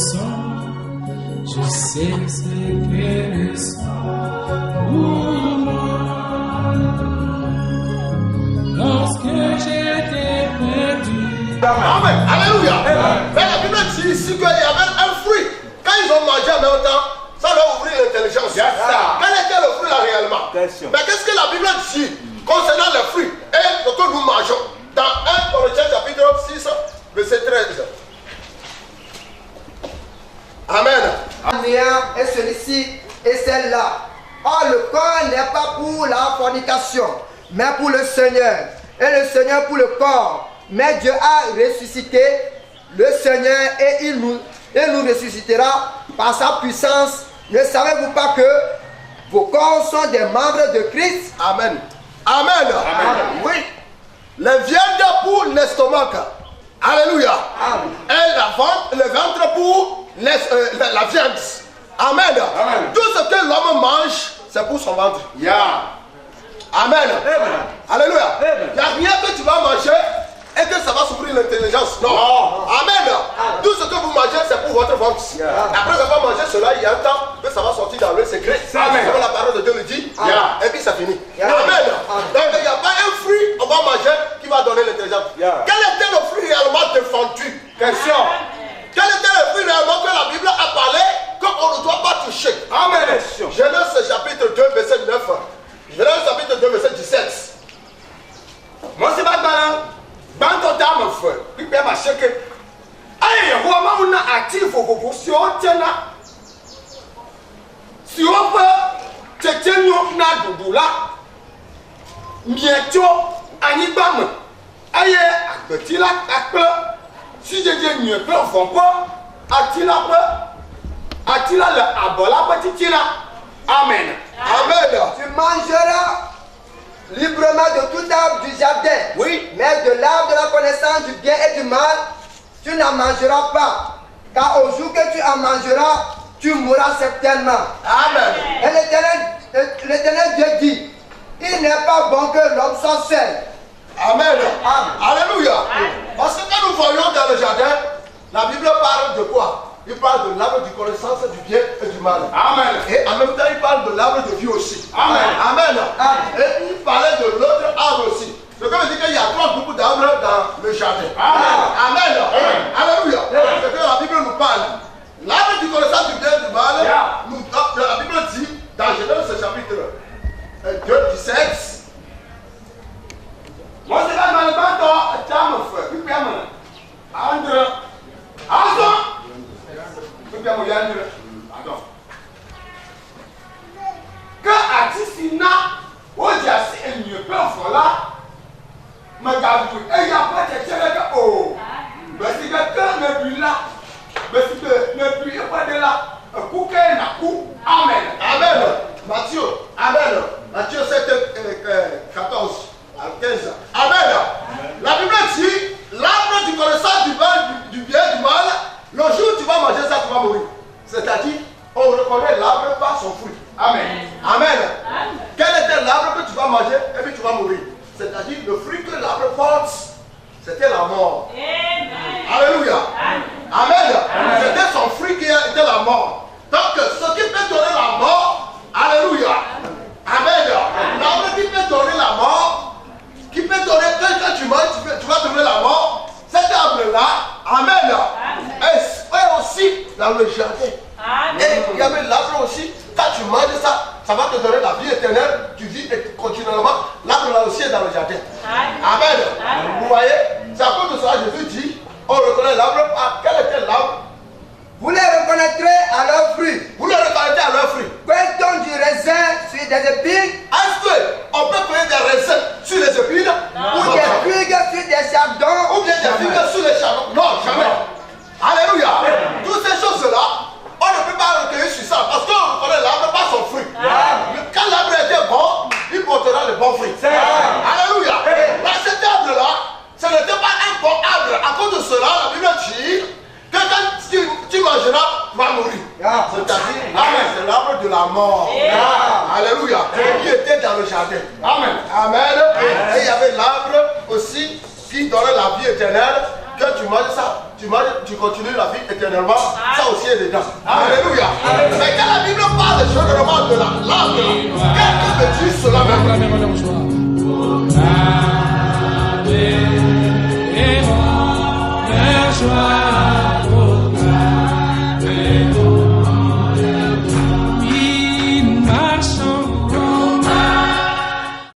Je sais ce qu'elle sent pour moi. Lorsque j'étais perdu. Amen. Alléluia. Mais la Bible dit ici qu'il y avait un fruit. Quand ils ont mangé en même temps, ça leur ouvrit l'intelligence. Quel était le fruit là réellement? Mais qu'est-ce que la Bible dit concernant les fruits et ce que nous mangeons? Dans 1 Corinthiens chapitre 6, verset 13. Amen. Et celui-ci et celle-là. Or, le corps n'est pas pour la fornication, mais pour le Seigneur. Et le Seigneur pour le corps. Mais Dieu a ressuscité le Seigneur et il nous ressuscitera par sa puissance. Ne savez-vous pas que vos corps sont des membres de Christ? Amen. Amen. Amen. Oui. Les viandes pour l'estomac. Alléluia. Amen. Et le ventre pour la viande. Amen. Amen. Tout ce que l'homme mange, c'est pour son ventre. Amen. Amen. Alléluia. Il n'y a rien que tu vas manger et que ça va s'ouvrir l'intelligence. Non. Amen. Tout ce que vous mangez, c'est pour votre ventre. Après avoir mangé cela, il y a un temps que ça va sortir dans le secret. Amen. Comme la parole de Dieu le dit. Et puis ça finit. Amen. Donc il n'y a pas un fruit qu'on va manger qui va donner l'intelligence. Quel était le fruit réellement défendu? Question. Quel était le fruit réellement que la Bible a parlé qu'on ne doit pas toucher? Amen. Genèse chapitre 2, verset 9. Genèse chapitre 2, verset 17. Moi, c'est pas mal. Banto dame feu. Puis bien ma chèque. Aïe, vraiment on a actif pour si on tient là. Si on peut, tu tiens nous na doudoula. Mietio anibam. Aïe, petit là, si je dis mieux peu, on pas. Atila peu. Atila le abola petit là. Amen. Amen. Tu mangeras librement de tout arbre du jardin. Oui. Mais de l'arbre de la connaissance du bien et du mal, tu n'en mangeras pas. Car au jour que tu en mangeras, tu mourras certainement. Amen. Et l'Éternel Dieu dit, il n'est pas bon que l'homme soit seul. Amen. Alléluia. Parce que quand nous voyons dans le jardin, la Bible parle de quoi? Il parle de l'arbre du connaissance du bien et du mal. Amen. Et en même temps, il parle de l'arbre de vie aussi. Amen. Amen. Et il parlait de l'autre arbre aussi. Ce qui veut dire qu'il y a 3 groupes d'arbres dans le jardin. Amen. Alléluia. C'est ce que la Bible nous parle. L'arbre du connaissance du bien et du mal, la Bible dit dans Genèse chapitre 2, 17. Moi, c'est là dans le bâton, que Atisina, Odiasi et Nyepé Fola, Magabu, et il n'y a pas de tchéléka, oh, mais si quelqu'un ne plus là, mais si ne plus pas de là, Kouké n'a kou, Amen. Amen. Matthieu, Amen. Matthieu 7, 14 à 15. Amen. La Bible dit, l'arbre du connaissance du bien et du mal, le jour où tu vas manger ça, tu vas mourir. C'est-à-dire, on reconnaît l'arbre par son fruit. Amen. Amen. Quel était l'arbre que tu vas manger et puis tu vas mourir? C'est-à-dire, le fruit que l'arbre porte, c'était la mort. Amen. Alléluia. Amen. C'était son fruit qui était la mort. Donc, ce qui peut donner la mort, alléluia. Amen. L'arbre qui peut donner la mort, qui peut donner, quand tu manges, tu vas donner la mort, cet arbre-là, amen. Et aussi dans le jardin. Amen. Et il y avait l'arbre aussi, quand tu manges ça, ça va te donner la vie éternelle, tu vis continuellement. L'arbre là aussi est dans le jardin. Amen. Vous voyez, c'est à cause de ça Jésus dit, on reconnaît l'arbre. Quel était l'arbre? Vous les reconnaîtrez à leurs fruits. Vous les reconnaîtrez à leurs fruits. Peut-on du raisin sur des épines? Est-ce qu'on peut cueillir des raisins sur les épines? Ou des figues sur des chardons? Ou bien des figues sur les chardons? Non, jamais. Alléluia. Toutes ces choses-là, on ne peut pas recueillir sur ça parce qu'on reconnaît l'arbre par son fruit. Quand l'arbre était bon, il portera le bon fruit. Alléluia. Là, cet arbre-là, ce n'était pas un bon arbre. À cause de cela, la Bible dit que quand tu mangeras, tu vas mourir. C'est-à-dire, amen, c'est l'arbre de la mort. Alléluia. Qui était dans le jardin. Amen. Amen. Et il y avait l'arbre aussi qui donnait la vie éternelle. Que tu manges ça, tu continues la vie éternelle. éternellement, ça aussi est dedans. Alléluia. Mais quand la Bible parle des choses normales de la langue, quelqu'un me dit cela même. Joie.